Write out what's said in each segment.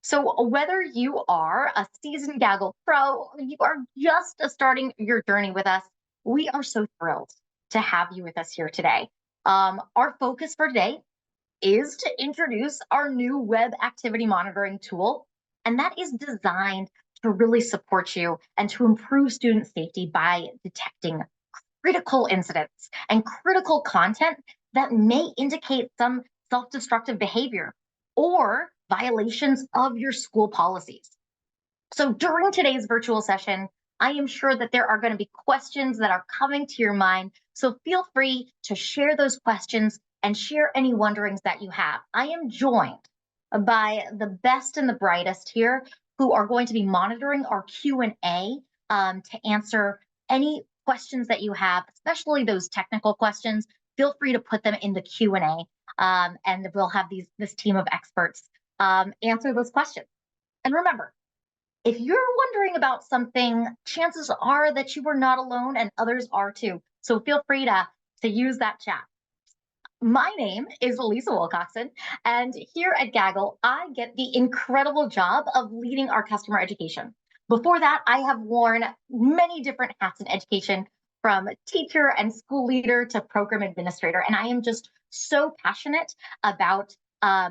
So, whether you are a seasoned Gaggle pro or you are just starting your journey with us, we are so thrilled to have you with us here today. Our focus for today is to introduce our new web activity monitoring tool, and that is designed to really support you and to improve student safety by detecting critical incidents and critical content that may indicate some self destructive behavior or violations of your school policies. So during today's virtual session, I am sure that there are going to be questions that are coming to your mind. So feel free to share those questions and share any wonderings that you have. I am joined by the best and the brightest here who are going to be monitoring our Q&A to answer any questions that you have, especially those technical questions. Feel free to put them in the Q&A, and we'll have this team of experts answer those questions. And remember, if you're wondering about something, chances are that you are not alone and others are too. So feel free to use that chat. My name is Lisa Wilcoxon, and here at Gaggle, I get the incredible job of leading our customer education. Before that, I have worn many different hats in education, from teacher and school leader to program administrator, and I am just so passionate about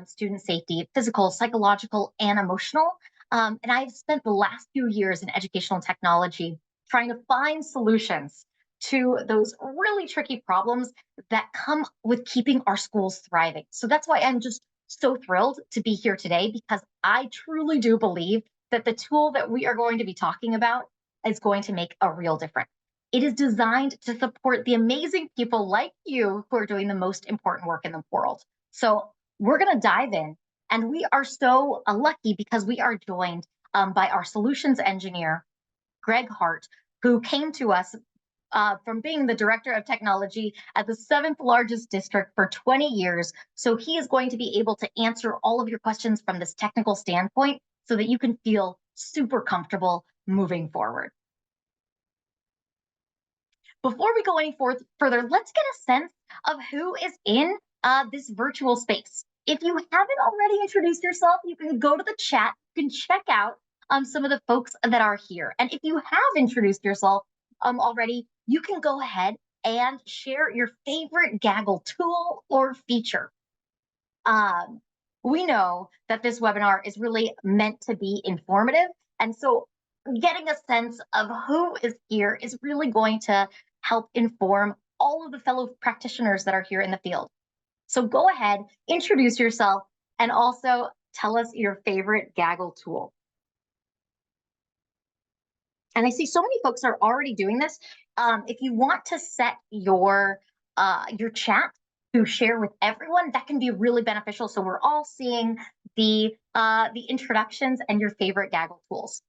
student safety, physical, psychological, and emotional. And I've spent the last few years in educational technology trying to find solutions to those really tricky problems that come with keeping our schools thriving. So that's why I'm just so thrilled to be here today, because I truly do believe that the tool that we are going to be talking about is going to make a real difference. It is designed to support the amazing people like you who are doing the most important work in the world. So we're going to dive in, and we are so lucky because we are joined by our solutions engineer, Greg Hart, who came to us from being the director of technology at the seventh largest district for 20 years. So he is going to be able to answer all of your questions from this technical standpoint so that you can feel super comfortable moving forward. Before we go any further, let's get a sense of who is in this virtual space. If you haven't already introduced yourself, you can go to the chat, you can check out some of the folks that are here. And if you have introduced yourself already, you can go ahead and share your favorite Gaggle tool or feature. We know that this webinar is really meant to be informative. And so getting a sense of who is here is really going to help inform all of the fellow practitioners that are here in the field. So go ahead, introduce yourself, and also tell us your favorite Gaggle tool. And I see so many folks are already doing this. If you want to set your chat to share with everyone, that can be really beneficial. So we're all seeing the introductions and your favorite Gaggle tools.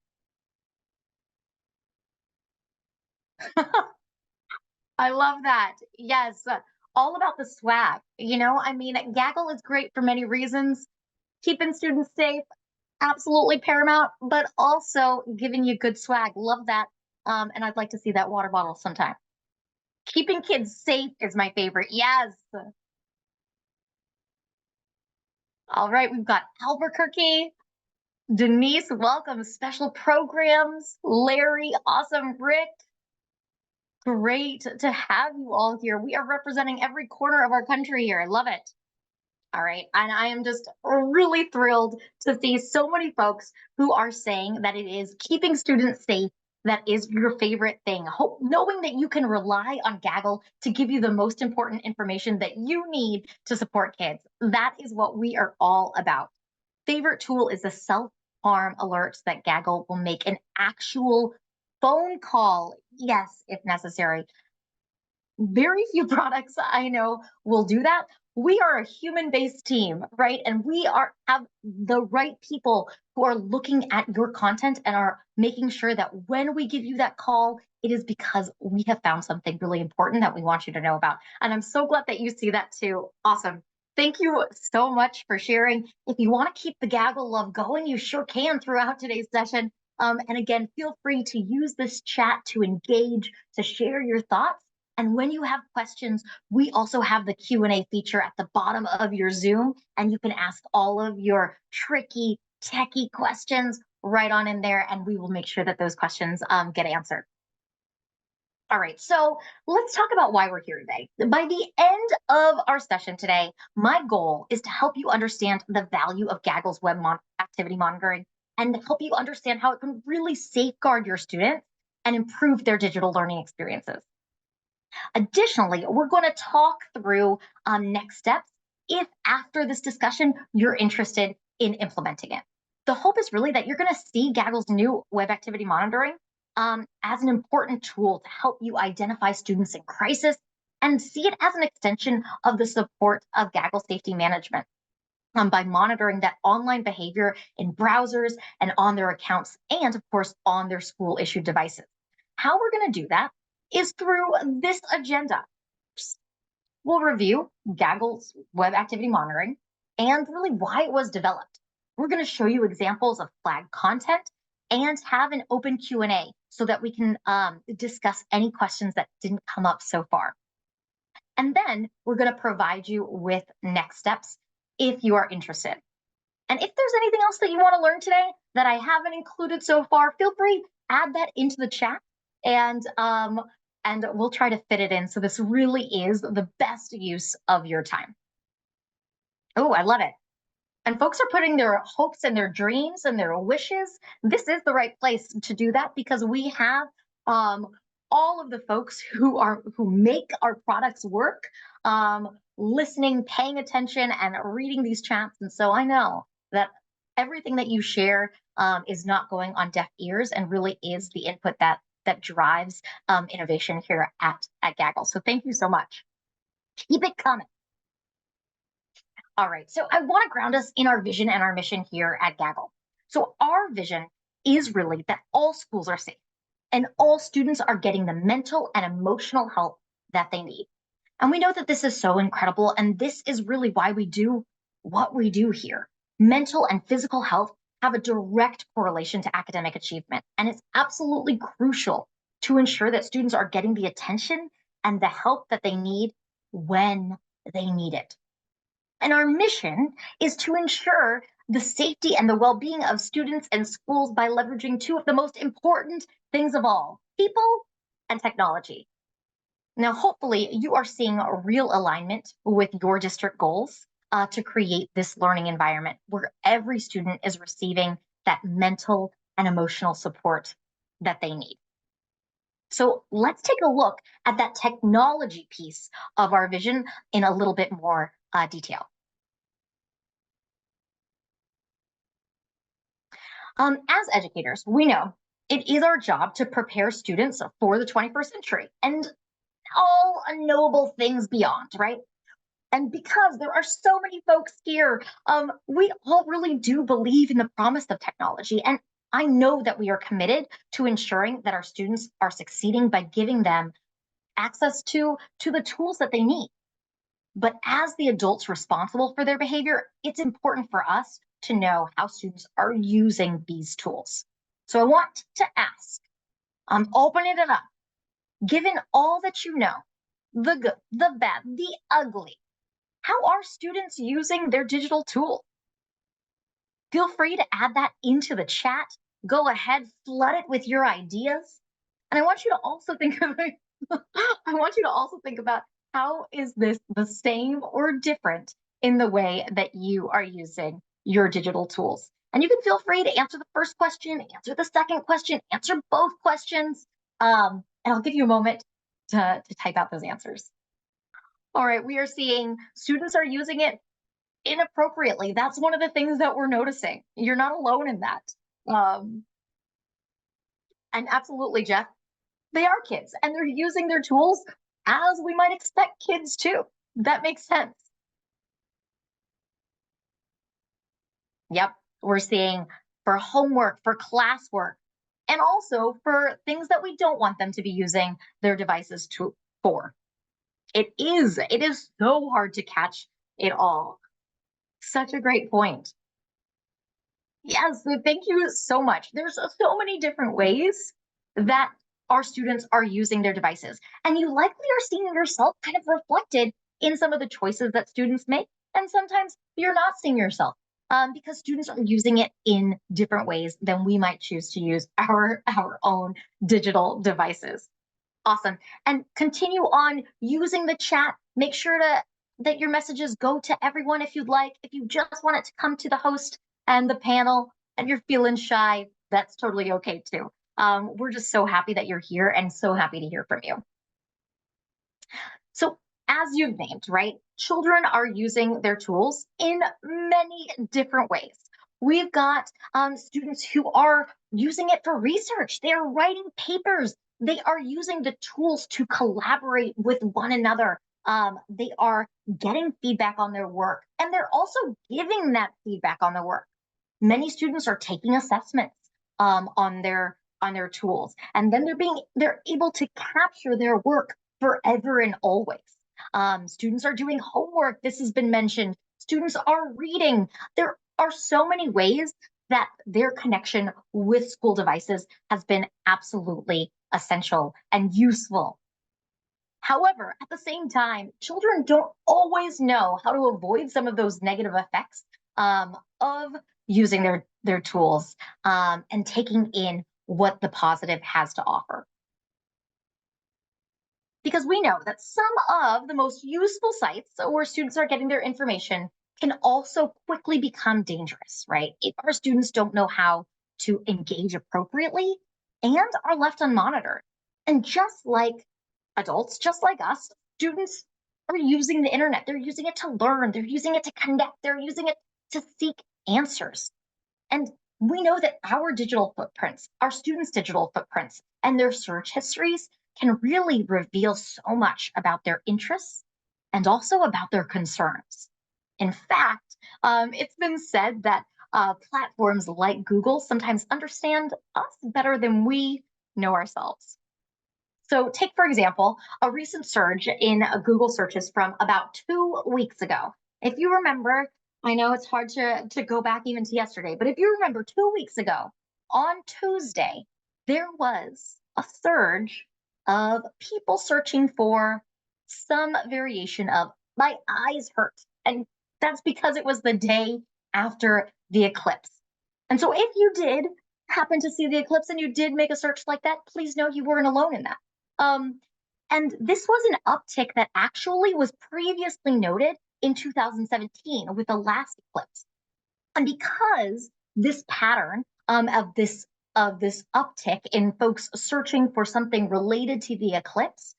I love that. Yes, all about the swag. You know, I mean, Gaggle is great for many reasons. Keeping students safe, absolutely paramount, but also giving you good swag. Love that. And I'd like to see that water bottle sometime. Keeping kids safe is my favorite. Yes. All right, we've got Albuquerque. Denise, welcome. Special programs. Larry, awesome. Rick, great to have you all here. We are representing every corner of our country here. I love it. All right, and I am just really thrilled to see so many folks who are saying that it is keeping students safe that is your favorite thing. Knowing that you can rely on Gaggle to give you the most important information that you need to support kids. That is what we are all about. Favorite tool is the self-harm alerts that Gaggle will make an actual phone call, yes, if necessary. Very few products I know will do that. We are a human-based team, right? And we have the right people who are looking at your content and are making sure that when we give you that call, it is because we have found something really important that we want you to know about. And I'm so glad that you see that too. Awesome. Thank you so much for sharing. If you want to keep the Gaggle love going, you sure can throughout today's session. And again, feel free to use this chat to engage, to share your thoughts. And when you have questions, we also have the Q&A feature at the bottom of your Zoom, and you can ask all of your tricky techie questions right on in there, and we will make sure that those questions get answered. All right, so let's talk about why we're here today. By the end of our session today, my goal is to help you understand the value of Gaggle's activity monitoring and help you understand how it can really safeguard your students and improve their digital learning experiences. Additionally, we're going to talk through next steps if after this discussion you're interested in implementing it. The hope is really that you're going to see Gaggle's new web activity monitoring as an important tool to help you identify students in crisis and see it as an extension of the support of Gaggle safety management by monitoring that online behavior in browsers and on their accounts, and of course, on their school issued devices. How we're going to do that is through this agenda. We'll review Gaggle's web activity monitoring and really why it was developed. We're going to show you examples of flagged content and have an open Q&A so that we can discuss any questions that didn't come up so far. And then we're going to provide you with next steps if you are interested. And if there's anything else that you want to learn today that I haven't included so far, feel free, add that into the chat, and we'll try to fit it in. So this really is the best use of your time. Oh, I love it. And folks are putting their hopes and their dreams and their wishes. This is the right place to do that because we have all of the folks who make our products work, listening, paying attention, and reading these chats. And so I know that everything that you share is not going on deaf ears and really is the input that drives innovation here at Gaggle. So thank you so much. Keep it coming. All right, so I want to ground us in our vision and our mission here at Gaggle. So our vision is really that all schools are safe and all students are getting the mental and emotional help that they need. And we know that this is so incredible, and this is really why we do what we do here. Mental and physical health have a direct correlation to academic achievement, and it's absolutely crucial to ensure that students are getting the attention and the help that they need when they need it. And our mission is to ensure the safety and the well-being of students and schools by leveraging two of the most important things of all, people and technology. Now, hopefully you are seeing a real alignment with your district goals to create this learning environment where every student is receiving that mental and emotional support that they need. So let's take a look at that technology piece of our vision in a little bit more detail. As educators, we know it is our job to prepare students for the 21st century and all unknowable things beyond, right? And because there are so many folks here, we all really do believe in the promise of technology. And I know that we are committed to ensuring that our students are succeeding by giving them access to the tools that they need. But as the adults responsible for their behavior, it's important for us to know how students are using these tools. So I want to ask, I'm opening it up. Given all that you know, the good, the bad, the ugly, how are students using their digital tool? Feel free to add that into the chat. Go ahead, flood it with your ideas. And I want you to also think of how is this the same or different in the way that you are using your digital tools? And you can feel free to answer the first question, answer the second question, answer both questions. And I'll give you a moment to type out those answers. All right, we are seeing students are using it inappropriately. That's one of the things that we're noticing. You're not alone in that. And absolutely, Jeff, they are kids and they're using their tools as we might expect kids to. That makes sense. Yep, we're seeing for homework, for classwork, and also for things that we don't want them to be using their devices for. It is so hard to catch it all. Such a great point. Yes, so thank you so much. There's so many different ways that our students are using their devices. And you likely are seeing yourself kind of reflected in some of the choices that students make. And sometimes you're not seeing yourself because students are using it in different ways than we might choose to use our own digital devices. Awesome. And continue on using the chat. Make sure that your messages go to everyone if you'd like. If you just want it to come to the host and the panel and you're feeling shy, that's totally okay too. We're just so happy that you're here and so happy to hear from you. So as you've named, right, children are using their tools in many different ways. We've got students who are using it for research. They are writing papers. They are using the tools to collaborate with one another. They are getting feedback on their work, and they're also giving that feedback on their work. Many students are taking assessments on their tools, and then they're able to capture their work forever and always. Students are doing homework. This has been mentioned. Students are reading. There are so many ways that their connection with school devices has been absolutely essential and useful. However, at the same time, children don't always know how to avoid some of those negative effects of using their tools and taking in what the positive has to offer. Because we know that some of the most useful sites where students are getting their information can also quickly become dangerous, right? If our students don't know how to engage appropriately and are left unmonitored. And just like adults, just like us, students are using the internet. They're using it to learn, they're using it to connect, they're using it to seek answers. And we know that our digital footprints, our students' digital footprints, and their search histories can really reveal so much about their interests and also about their concerns. In fact, it's been said that platforms like Google sometimes understand us better than we know ourselves. So take, for example, a recent surge in Google searches from about 2 weeks ago. If you remember, I know it's hard to go back even to yesterday, but if you remember 2 weeks ago, on Tuesday, there was a surge of people searching for some variation of "my eyes hurt." And that's because it was the day after the eclipse. And so if you did happen to see the eclipse and you did make a search like that, please know you weren't alone in that. Um, and this was an uptick that actually was previously noted in 2017 with the last eclipse. And because this pattern of this uptick in folks searching for something related to the eclipse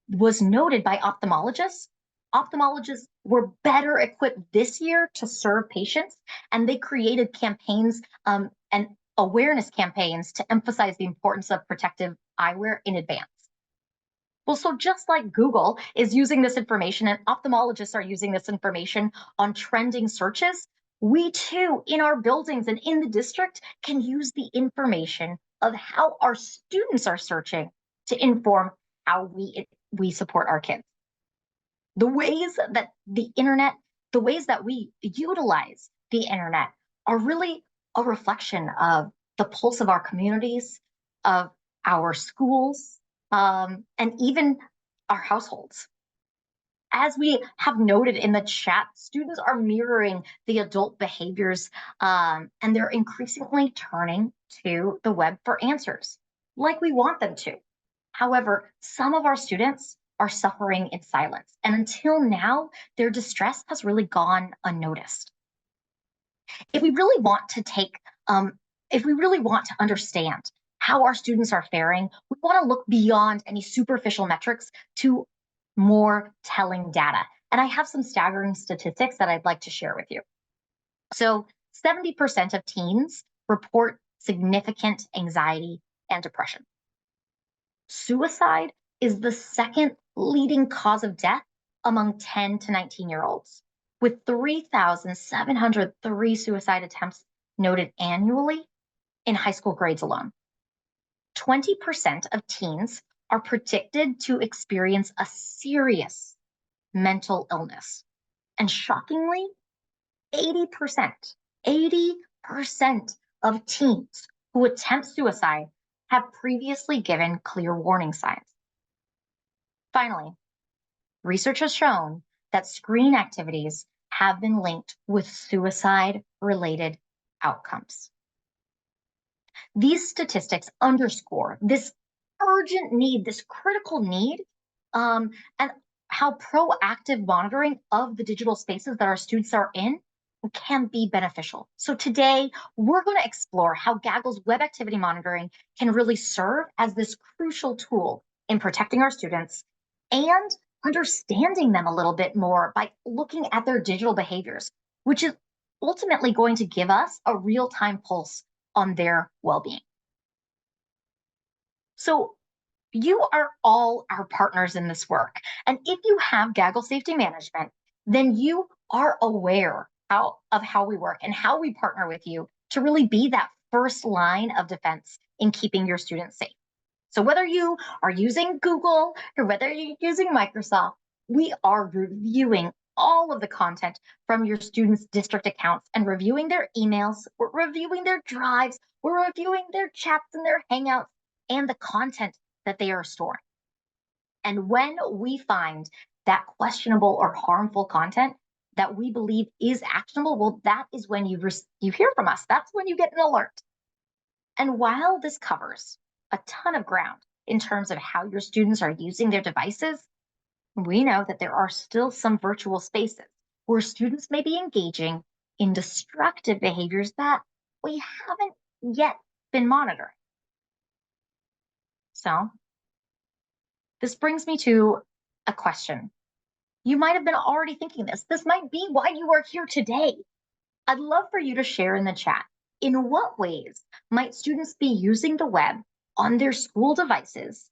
was noted by ophthalmologists, ophthalmologists were better equipped this year to serve patients, and they created campaigns and awareness campaigns to emphasize the importance of protective eyewear in advance. Well, so just like Google is using this information and ophthalmologists are using this information on trending searches, we too, in our buildings and in the district, can use the information of how our students are searching to inform how we support our kids. The ways that the internet, the ways that we utilize the internet are really a reflection of the pulse of our communities, of our schools, and even our households. As we have noted in the chat, students are mirroring the adult behaviors and they're increasingly turning to the web for answers, like we want them to. However, some of our students are suffering in silence, and until now, their distress has really gone unnoticed. If we really want to if we really want to understand how our students are faring, we want to look beyond any superficial metrics to more telling data. And I have some staggering statistics that I'd like to share with you. So 70% of teens report significant anxiety and depression. Suicide is the second leading cause of death among 10 to 19-year-olds, with 3,703 suicide attempts noted annually in high school grades alone. 20% of teens are predicted to experience a serious mental illness. And shockingly, 80% of teens who attempt suicide have previously given clear warning signs. Finally, research has shown that screen activities have been linked with suicide related outcomes. These statistics underscore this urgent need, this critical need, and how proactive monitoring of the digital spaces that our students are in can be beneficial. So today, we're going to explore how Gaggle's web activity monitoring can really serve as this crucial tool in protecting our students and understanding them a little bit more by looking at their digital behaviors, which is ultimately going to give us a real-time pulse on their well-being. So you are all our partners in this work. And if you have Gaggle Safety Management, then you are aware of how we work and how we partner with you to really be that first line of defense in keeping your students safe. So whether you are using Google or whether you're using Microsoft, we are reviewing all of the content from your students' district accounts and reviewing their emails, we're reviewing their drives, we're reviewing their chats and their hangouts and the content that they are storing. And when we find that questionable or harmful content that we believe is actionable, well, that is when you hear from us. That's when you get an alert. And while this covers a ton of ground in terms of how your students are using their devices, we know that there are still some virtual spaces where students may be engaging in destructive behaviors that we haven't yet been monitoring. So this brings me to a question. You might have been already thinking this. This might be why you are here today. I'd love for you to share in the chat. In what ways might students be using the web on their school devices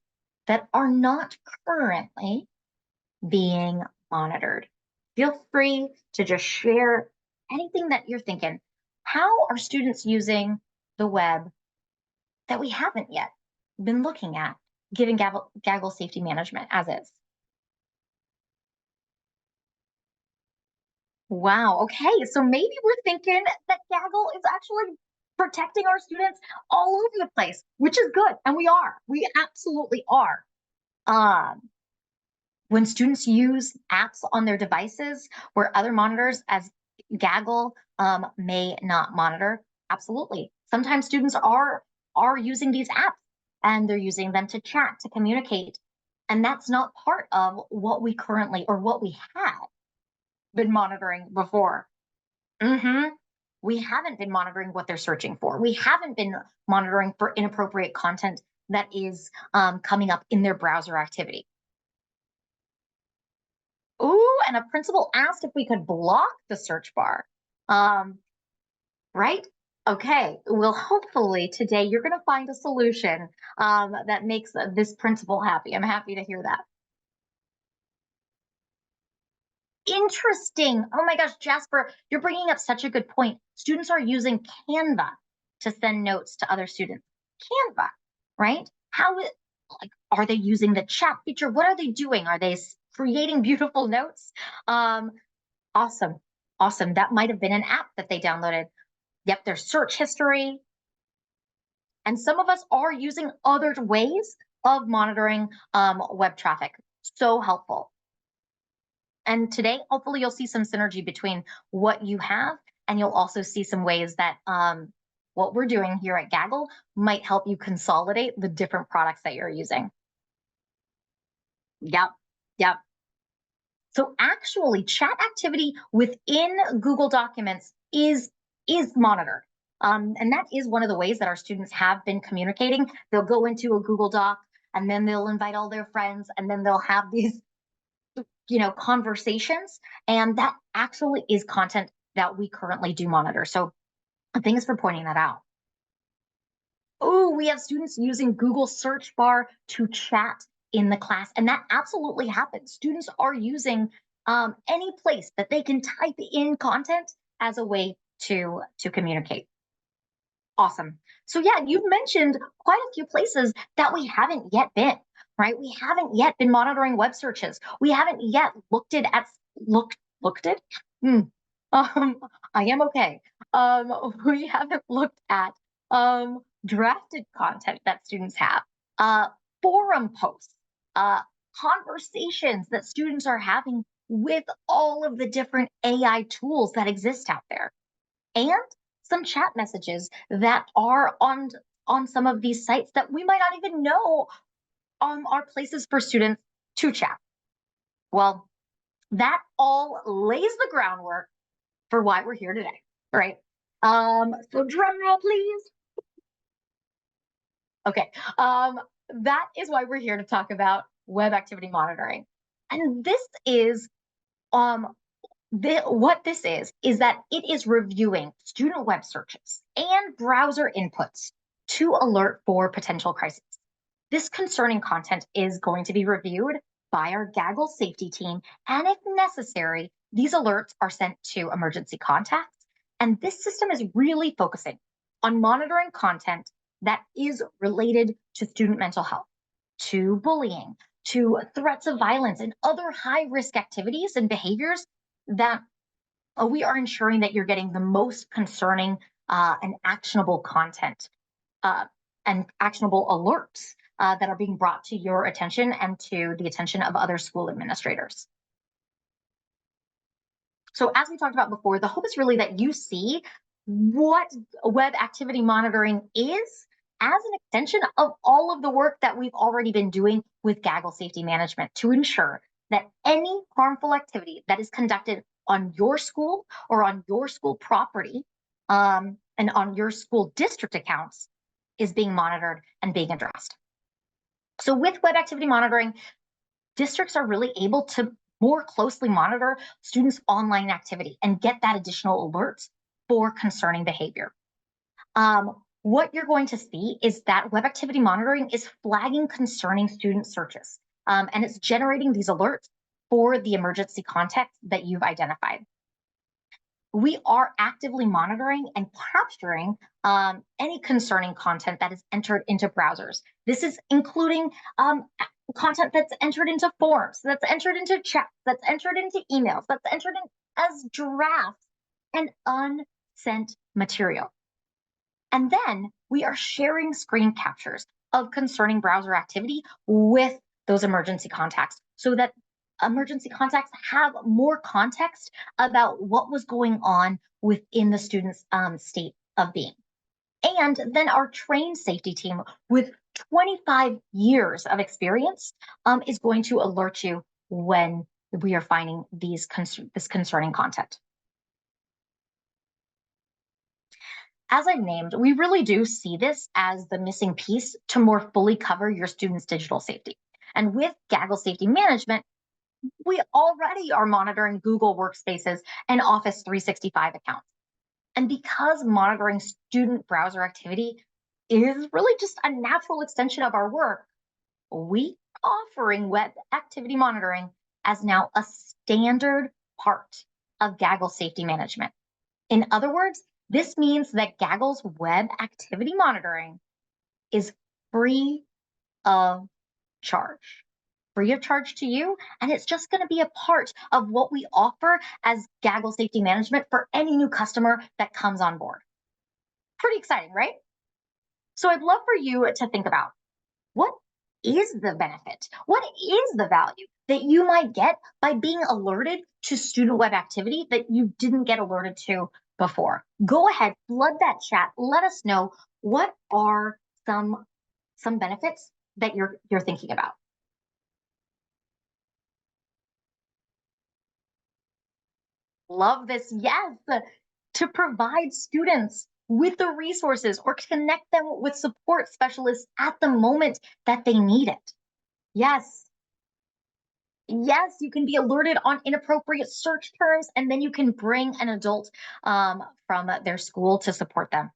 that are not currently being monitored? Feel free to just share anything that you're thinking. How are students using the web that we haven't yet been looking at, given Gaggle Safety Management as is? Wow, okay, so maybe we're thinking that Gaggle is actually protecting our students all over the place, which is good, and we absolutely are. When students use apps on their devices where other monitors as Gaggle may not monitor, absolutely. Sometimes students are using these apps and they're using them to chat, to communicate, and that's not part of what we currently or what we had been monitoring before. We haven't been monitoring what they're searching for. We haven't been monitoring for inappropriate content that is coming up in their browser activity. Ooh, and a principal asked if we could block the search bar. Right? Okay, well, hopefully today you're going to find a solution that makes this principal happy. I'm happy to hear that. Interesting. Oh my gosh, Jasper, you're bringing up such a good point. Students are using Canva to send notes to other students. Canva, right? Like, are they using the chat feature? What are they doing? Are they creating beautiful notes? Awesome. Awesome. That might have been an app that they downloaded. Yep, their search history. And some of us are using other ways of monitoring web traffic. So helpful. And today, hopefully, you'll see some synergy between what you have, and you'll also see some ways that what we're doing here at Gaggle might help you consolidate the different products that you're using. Yep, yep. So actually, chat activity within Google Documents is monitored. And that is one of the ways that our students have been communicating. They'll go into a Google Doc, and then they'll invite all their friends, and then they'll have these conversations, and that actually is content that we currently do monitor. So thanks for pointing that out. Oh, we have students using Google search bar to chat in the class, and that absolutely happens. Students are using any place that they can type in content as a way to communicate. Awesome. So yeah, you've mentioned quite a few places that we haven't yet been, right? We haven't yet been monitoring web searches. We haven't yet looked at looked at. Hmm. I am okay. We haven't looked at drafted content that students have, forum posts, conversations that students are having with all of the different AI tools that exist out there, and some chat messages that are on some of these sites that we might not even know are places for students to chat. Well, that all lays the groundwork for why we're here today, right? So drum roll, please. Okay. That is why we're here to talk about web activity monitoring. And this is what this is that it is reviewing student web searches and browser inputs to alert for potential crises. This concerning content is going to be reviewed by our Gaggle safety team, and if necessary, these alerts are sent to emergency contacts. And this system is really focusing on monitoring content that is related to student mental health, to bullying, to threats of violence, and other high risk activities and behaviors that we are ensuring that you're getting the most concerning and actionable content uh, and actionable alerts that are being brought to your attention and to the attention of other school administrators. So as we talked about before, the hope is really that you see what web activity monitoring is as an extension of all of the work that we've already been doing with Gaggle Safety Management to ensure that any harmful activity that is conducted on your school or on your school property and on your school district accounts is being monitored and being addressed. So with web activity monitoring, districts are really able to more closely monitor students' online activity and get that additional alerts for concerning behavior. What you're going to see is that web activity monitoring is flagging concerning student searches, and it's generating these alerts for the emergency context that you've identified. We are actively monitoring and capturing any concerning content that is entered into browsers. This is including content that's entered into forms, that's entered into chats, that's entered into emails, that's entered in as drafts and unsent material. And then we are sharing screen captures of concerning browser activity with those emergency contacts so that emergency contacts have more context about what was going on within the student's state of being. And then our trained safety team with 25 years of experience is going to alert you when we are finding this concerning content. As I've named, we really do see this as the missing piece to more fully cover your students' digital safety. And with Gaggle Safety Management, we already are monitoring Google Workspaces and Office 365 accounts. And because monitoring student browser activity is really just a natural extension of our work, we are offering web activity monitoring as now a standard part of Gaggle Safety Management. In other words, this means that Gaggle's web activity monitoring is free of charge. Free of charge to you, and it's just going to be a part of what we offer as Gaggle Safety Management for any new customer that comes on board. Pretty exciting, right? So I'd love for you to think about what is the benefit? What is the value that you might get by being alerted to student web activity that you didn't get alerted to before? Go ahead, flood that chat. Let us know what are some benefits that you're thinking about. Love this. Yes, to provide students with the resources or connect them with support specialists at the moment that they need it. Yes. Yes, you can be alerted on inappropriate search terms, and then you can bring an adult from their school to support them.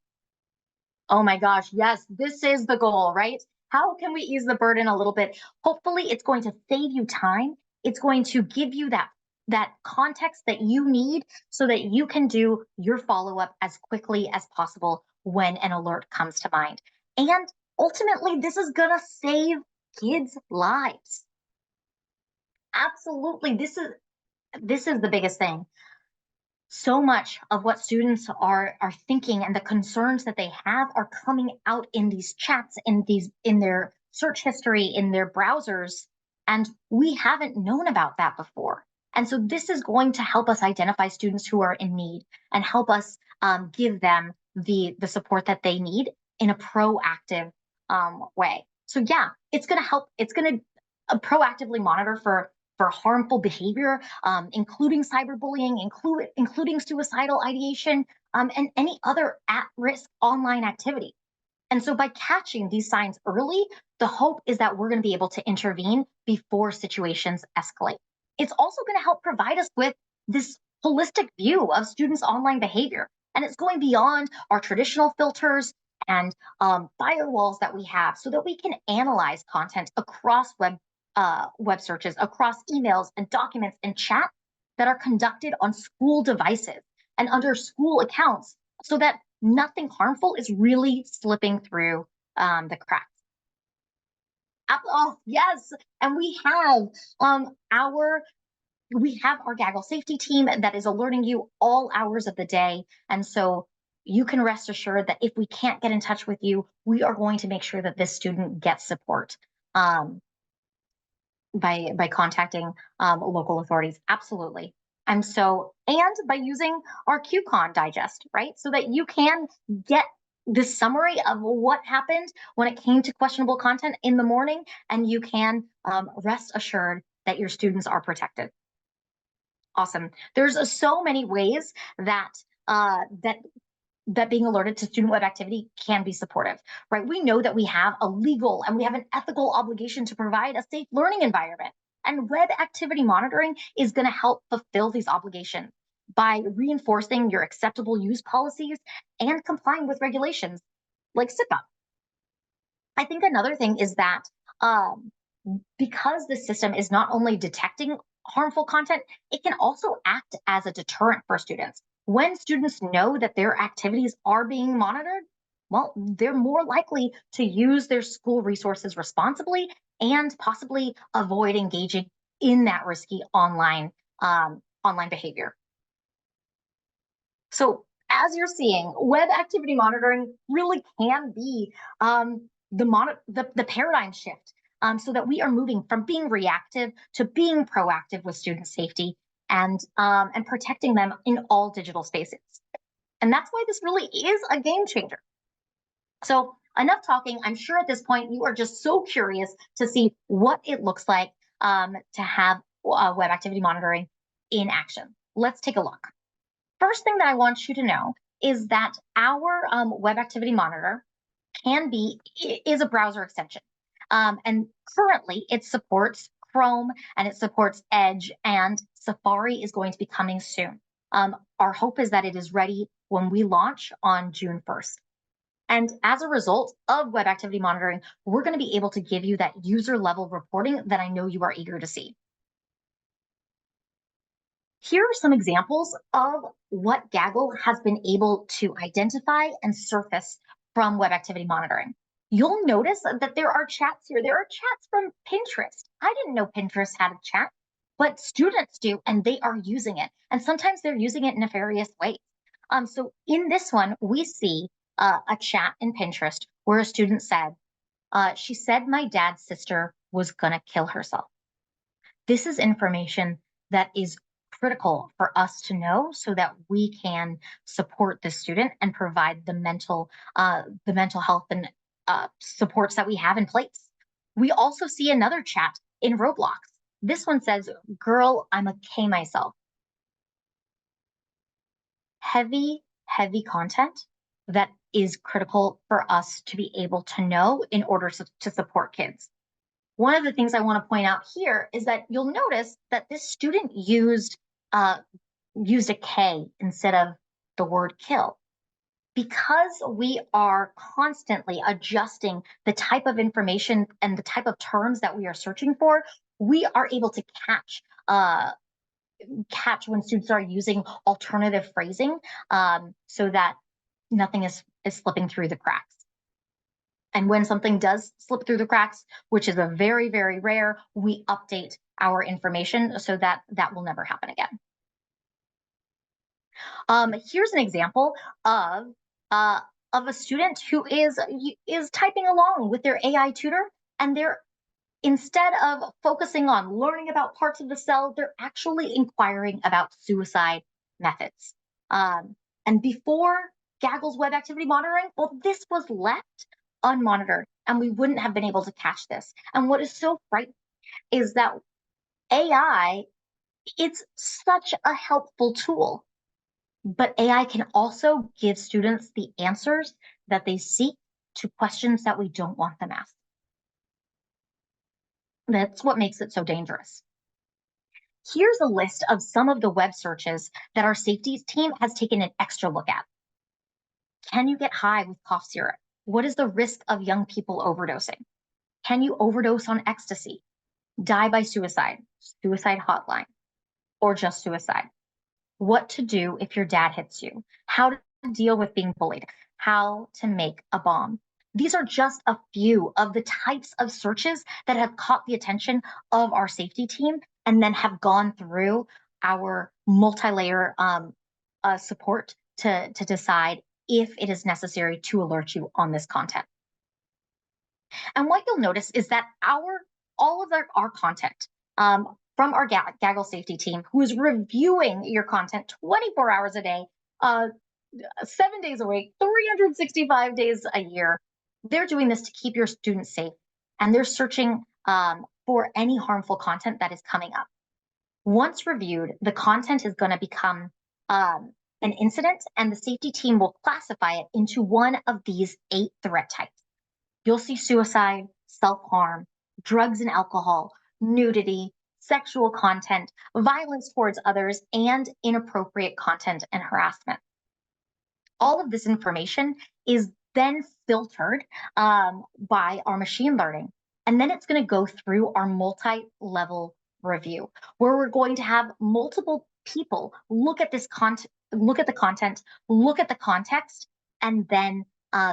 Oh my gosh, yes, this is the goal, right? How can we ease the burden a little bit? Hopefully, it's going to save you time. It's going to give you that context that you need so that you can do your follow-up as quickly as possible when an alert comes to mind. And ultimately, this is going to save kids' lives. Absolutely. This is the biggest thing. So much of what students are thinking and the concerns that they have are coming out in these chats, in their search history, in their browsers, and we haven't known about that before. And so this is going to help us identify students who are in need and help us give them the support that they need in a proactive way. So yeah, it's going to help. It's going to proactively monitor for harmful behavior, including cyberbullying, including suicidal ideation, and any other at-risk online activity. And so by catching these signs early, the hope is that we're going to be able to intervene before situations escalate. It's also going to help provide us with this holistic view of students' online behavior. And it's going beyond our traditional filters and firewalls that we have so that we can analyze content across web searches, across emails and documents and chat that are conducted on school devices and under school accounts so that nothing harmful is really slipping through the cracks. Oh yes, and we have our Gaggle safety team that is alerting you all hours of the day, and so you can rest assured that if we can't get in touch with you, we are going to make sure that this student gets support. By contacting local authorities. Absolutely. And by using our QCon digest, right? So that you can get the summary of what happened when it came to questionable content in the morning, and you can rest assured that your students are protected. Awesome. There's so many ways that that being alerted to student web activity can be supportive, right? We know that we have a legal and we have an ethical obligation to provide a safe learning environment. And web activity monitoring is going to help fulfill these obligations by reinforcing your acceptable use policies and complying with regulations like SIPA. I think another thing is that because the system is not only detecting harmful content, it can also act as a deterrent for students. When students know that their activities are being monitored, well, they're more likely to use their school resources responsibly and possibly avoid engaging in that risky online behavior. So as you're seeing, web activity monitoring really can be the paradigm shift so that we are moving from being reactive to being proactive with student safety and protecting them in all digital spaces. And that's why this really is a game changer. So enough talking. I'm sure at this point you are just so curious to see what it looks like to have web activity monitoring in action. Let's take a look. First thing that I want you to know is that our web activity monitor is a browser extension. And currently it supports Chrome and it supports Edge, and Safari is going to be coming soon. Our hope is that it is ready when we launch on June 1st. And as a result of web activity monitoring, we're going to be able to give you that user level reporting that I know you are eager to see. Here are some examples of what Gaggle has been able to identify and surface from web activity monitoring. You'll notice that there are chats here. There are chats from Pinterest. I didn't know Pinterest had a chat, but students do, and they are using it. And sometimes they're using it in nefarious ways. So in this one, we see a chat in Pinterest where a student said, she said my dad's sister was gonna kill herself. This is information that is critical for us to know so that we can support the student and provide the mental health and supports that we have in place. We also see another chat in Roblox. This one says, girl, I'm a K myself. Heavy content that is critical for us to be able to know in order to support kids. One of the things I want to point out here is that you'll notice that this student used a K instead of the word kill. Because we are constantly adjusting the type of information and the type of terms that we are searching for, we are able to catch when students are using alternative phrasing so that nothing is slipping through the cracks. And when something does slip through the cracks, which is a very, very rare, we update our information so that that will never happen again. Here's an example of a student who is typing along with their AI tutor, and Instead of focusing on learning about parts of the cell, they're actually inquiring about suicide methods. Um, and before Gaggle's web activity monitoring, well, this was left unmonitored and we wouldn't have been able to catch this. And what is so frightening is that AI, it's such a helpful tool, but AI can also give students the answers that they seek to questions that we don't want them asked. That's what makes it so dangerous. Here's a list of some of the web searches that our safety team has taken an extra look at. Can you get high with cough syrup? What is the risk of young people overdosing? Can you overdose on ecstasy? Die by suicide, suicide hotline, or just suicide? What to do if your dad hits you? How to deal with being bullied? How to make a bomb? These are just a few of the types of searches that have caught the attention of our safety team and then have gone through our multi-layer support to decide if it is necessary to alert you on this content. And what you'll notice is that all of our content from our Gaggle safety team, who is reviewing your content 24 hours a day, 7 days a week, 365 days a year, they're doing this to keep your students safe. And they're searching for any harmful content that is coming up. Once reviewed, the content is going to become an incident, and the safety team will classify it into one of these 8 threat types. You'll see suicide, self-harm, drugs and alcohol, nudity, sexual content, violence towards others, and inappropriate content and harassment. All of this information is then filtered by our machine learning. And then it's going to go through our multi-level review, where we're going to have multiple people look at this content, look at the content, look at the context, and then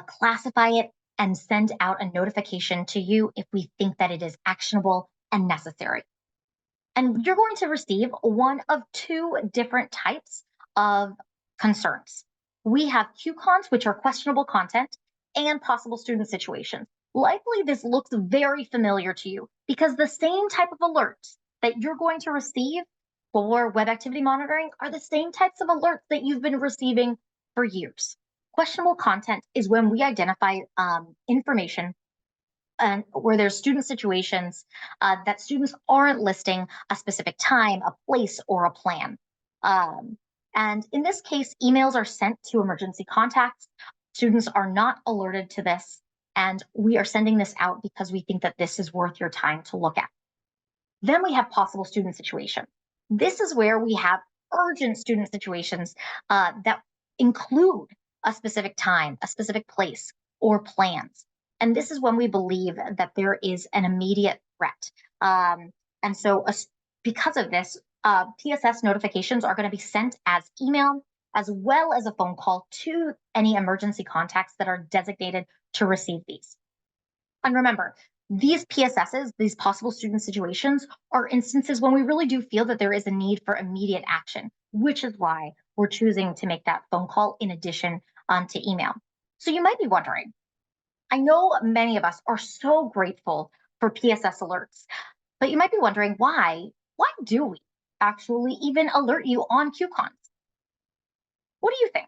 classify it and send out a notification to you if we think that it is actionable and necessary. And you're going to receive one of 2 different types of concerns. We have QCons, which are questionable content, and possible student situations. Likely this looks very familiar to you because the same type of alerts that you're going to receive for web activity monitoring are the same types of alerts that you've been receiving for years. Questionable content is when we identify information and where there's student situations that students aren't listing a specific time, a place, or a plan. And in this case, emails are sent to emergency contacts. Students are not alerted to this, and we are sending this out because we think that this is worth your time to look at. Then we have possible student situations. This is where we have urgent student situations that include a specific time, a specific place, or plans. And this is when we believe that there is an immediate threat. And so because of this, PSS notifications are going to be sent as email, as well as a phone call to any emergency contacts that are designated to receive these. And remember, these PSSs, these possible student situations, are instances when we really do feel that there is a need for immediate action, which is why we're choosing to make that phone call in addition to email. So you might be wondering, I know many of us are so grateful for PSS alerts, but you might be wondering why do we actually even alert you on QCons? What do you think?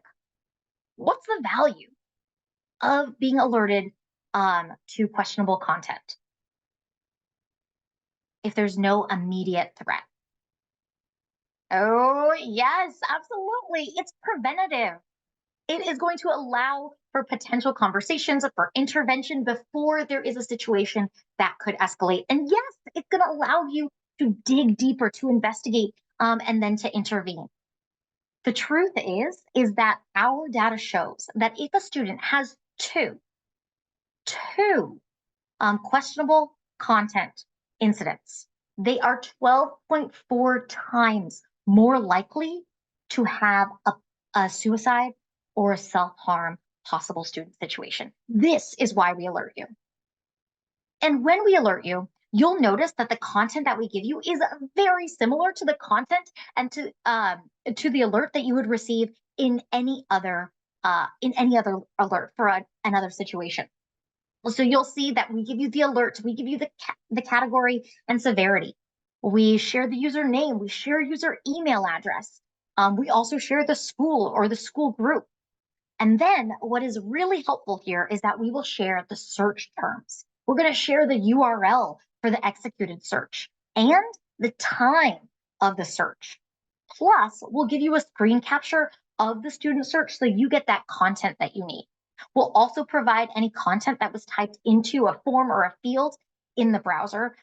What's the value of being alerted to questionable content if there's no immediate threat? Oh, yes, absolutely. It's preventative. It is going to allow for potential conversations, for intervention before there is a situation that could escalate. And yes, it's going to allow you to dig deeper, to investigate, and then to intervene. The truth is that our data shows that if a student has two questionable content incidents, they are 12.4 times more likely to have a suicide or a self-harm possible student situation. This is why we alert you. And when we alert you, you'll notice that the content that we give you is very similar to the content and to the alert that you would receive in any other alert for another situation. So you'll see that we give you the alert, we give you the category and severity. We share the username, we share user email address. We also share the school or the school group. And then what is really helpful here is that we will share the search terms. We're going to share the URL for the executed search and the time of the search. Plus, we'll give you a screen capture of the student search so you get that content that you need. We'll also provide any content that was typed into a form or a field in the browser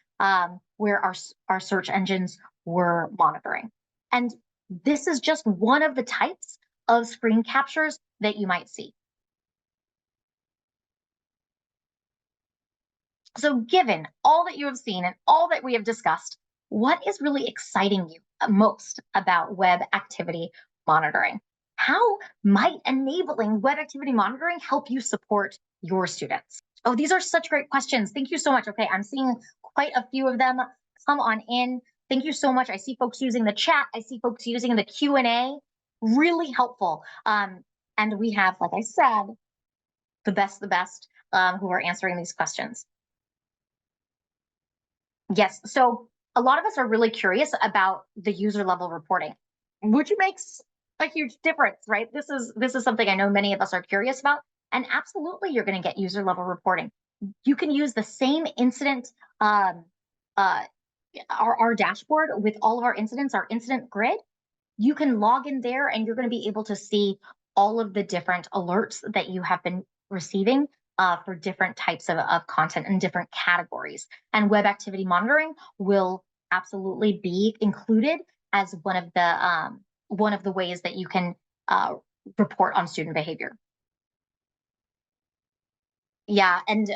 where our search engines were monitoring. And this is just one of the types of screen captures that you might see. So given all that you have seen and all that we have discussed, what is really exciting you most about web activity monitoring? How might enabling web activity monitoring help you support your students? Oh, these are such great questions. Thank you so much. Okay, I'm seeing quite a few of them come on in. Thank you so much. I see folks using the chat. I see folks using the Q&A. Really helpful. And we have, like I said, the best who are answering these questions. Yes. So a lot of us are really curious about the user level reporting, which makes a huge difference, right? This is something I know many of us are curious about. And absolutely, you're going to get user level reporting. You can use the same incident, our dashboard with all of our incidents, our incident grid. You can log in there and you're going to be able to see all of the different alerts that you have been receiving for different types of content and different categories. And web activity monitoring will absolutely be included as one of the ways that you can report on student behavior. Yeah, and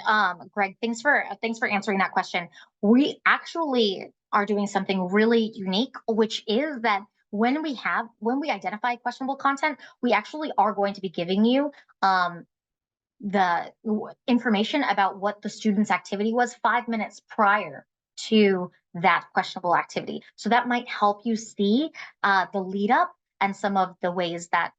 Greg, thanks for answering that question. We actually are doing something really unique, which is that when we identify questionable content, we actually are going to be giving you the information about what the student's activity was 5 minutes prior to that questionable activity. So that might help you see the lead up and some of the ways that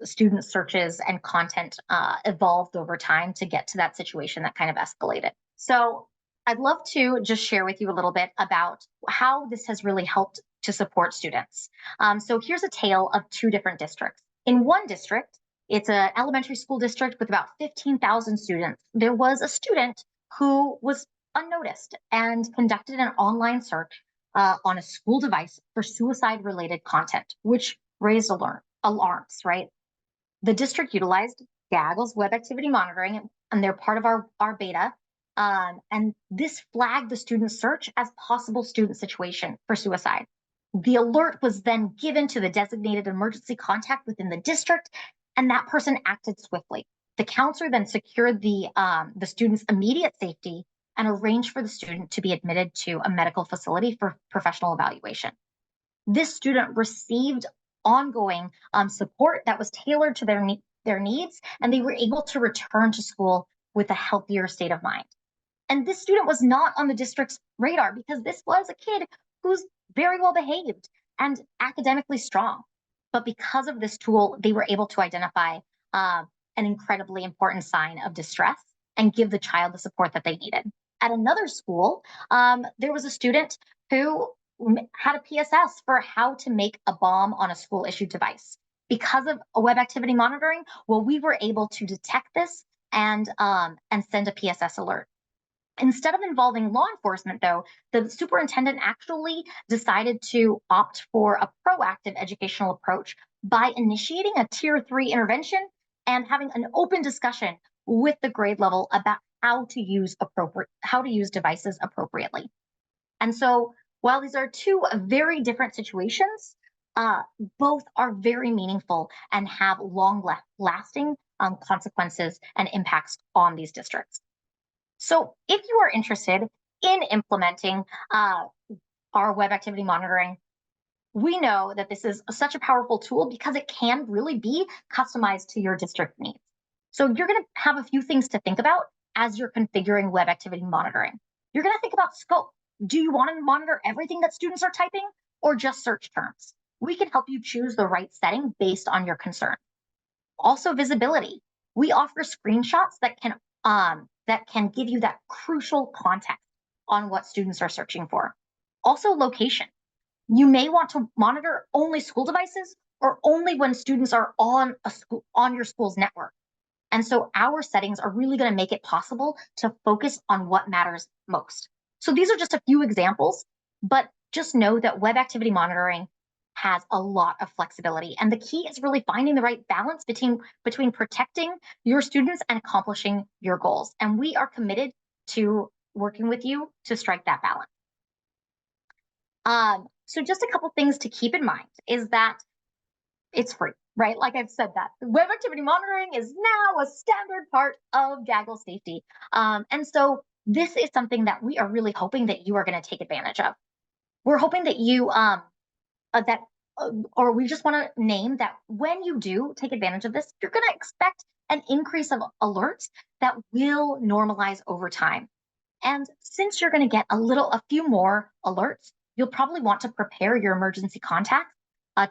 student searches and content evolved over time to get to that situation that kind of escalated. So I'd love to just share with you a little bit about how this has really helped to support students. So here's a tale of two different districts. In one district, it's an elementary school district with about 15,000 students. There was a student who was unnoticed and conducted an online search on a school device for suicide-related content, which raised alarms, right? The district utilized Gaggle's web activity monitoring, and they're part of our beta. And this flagged the student search as possible student situation for suicide. The alert was then given to the designated emergency contact within the district, and that person acted swiftly. The counselor then secured the student's immediate safety and arranged for the student to be admitted to a medical facility for professional evaluation. This student received ongoing support that was tailored to their needs, and they were able to return to school with a healthier state of mind. And this student was not on the district's radar because this was a kid who's very well behaved and academically strong. But because of this tool, they were able to identify an incredibly important sign of distress and give the child the support that they needed. At another school, there was a student who had a PSS for how to make a bomb on a school-issued device. Because of a web activity monitoring, well, we were able to detect this and send a PSS alert. Instead of involving law enforcement, though, the superintendent actually decided to opt for a proactive educational approach by initiating a Tier 3 intervention and having an open discussion with the grade level about how to use devices appropriately. And so while these are two very different situations, both are very meaningful and have long-lasting consequences and impacts on these districts. So if you are interested in implementing our web activity monitoring, we know that this is such a powerful tool because it can really be customized to your district needs. So you're going to have a few things to think about as you're configuring web activity monitoring. You're going to think about scope. Do you want to monitor everything that students are typing or just search terms? We can help you choose the right setting based on your concern. Also, visibility. We offer screenshots that can that can give you that crucial context on what students are searching for. Also, location. You may want to monitor only school devices or only when students are on your school's network. And so our settings are really going to make it possible to focus on what matters most. So these are just a few examples, but just know that web activity monitoring has a lot of flexibility. And the key is really finding the right balance between protecting your students and accomplishing your goals. And we are committed to working with you to strike that balance. So just a couple things to keep in mind is that it's free, right? Like I've said that. Web activity monitoring is now a standard part of Gaggle safety. And so this is something that we are really hoping that you are going to take advantage of. We're hoping that or we just want to name that when you do take advantage of this, you're going to expect an increase of alerts that will normalize over time. And since you're going to get a few more alerts, you'll probably want to prepare your emergency contacts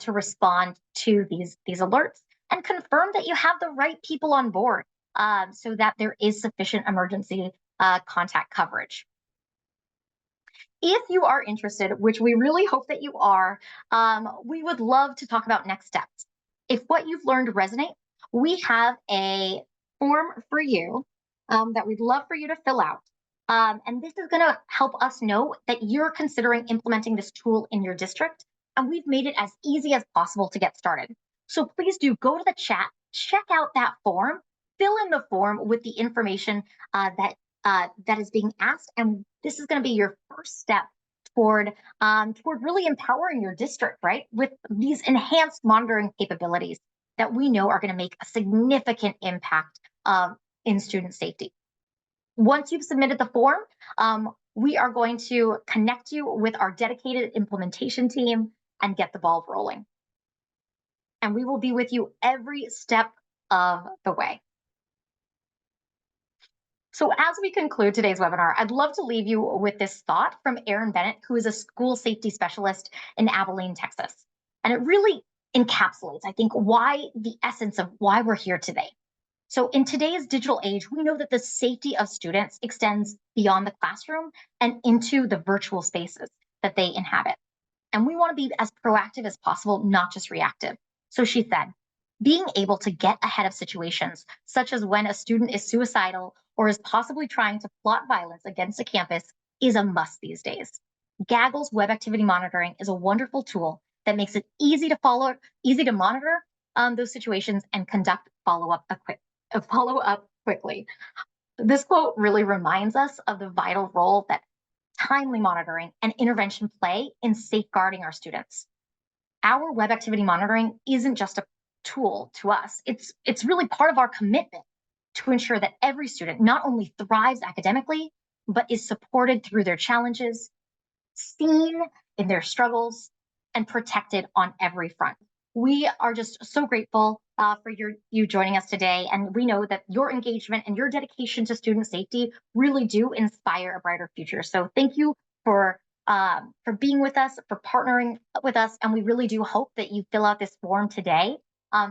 to respond to these alerts and confirm that you have the right people on board so that there is sufficient emergency contact coverage. If you are interested, which we really hope that you are, we would love to talk about next steps. If what you've learned resonates, we have a form for you that we'd love for you to fill out. And this is going to help us know that you're considering implementing this tool in your district. And we've made it as easy as possible to get started. So please do go to the chat, check out that form, fill in the form with the information that is being asked. And this is going to be your first step toward really empowering your district, right? With these enhanced monitoring capabilities that we know are going to make a significant impact in student safety. Once you've submitted the form, we are going to connect you with our dedicated implementation team and get the ball rolling. And we will be with you every step of the way. So as we conclude today's webinar, I'd love to leave you with this thought from Erin Bennett, who is a school safety specialist in Abilene, Texas. And it really encapsulates, I think, the essence of why we're here today. So in today's digital age, we know that the safety of students extends beyond the classroom and into the virtual spaces that they inhabit. And we want to be as proactive as possible, not just reactive. So she said, being able to get ahead of situations, such as when a student is suicidal or is possibly trying to plot violence against a campus, is a must these days. Gaggle's web activity monitoring is a wonderful tool that makes it easy to monitor those situations and conduct follow-up quickly. This quote really reminds us of the vital role that timely monitoring and intervention play in safeguarding our students. Our web activity monitoring isn't just a tool to us. It's really part of our commitment to ensure that every student not only thrives academically, but is supported through their challenges, seen in their struggles, and protected on every front. We are just so grateful for you joining us today. And we know that your engagement and your dedication to student safety really do inspire a brighter future. So thank you for being with us, for partnering with us. And we really do hope that you fill out this form today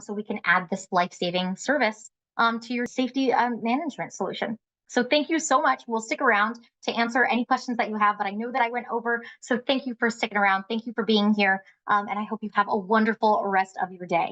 so we can add this life-saving service to your safety management solution. So thank you so much. We'll stick around to answer any questions that you have, but I know that I went over. So thank you for sticking around. Thank you for being here. And I hope you have a wonderful rest of your day.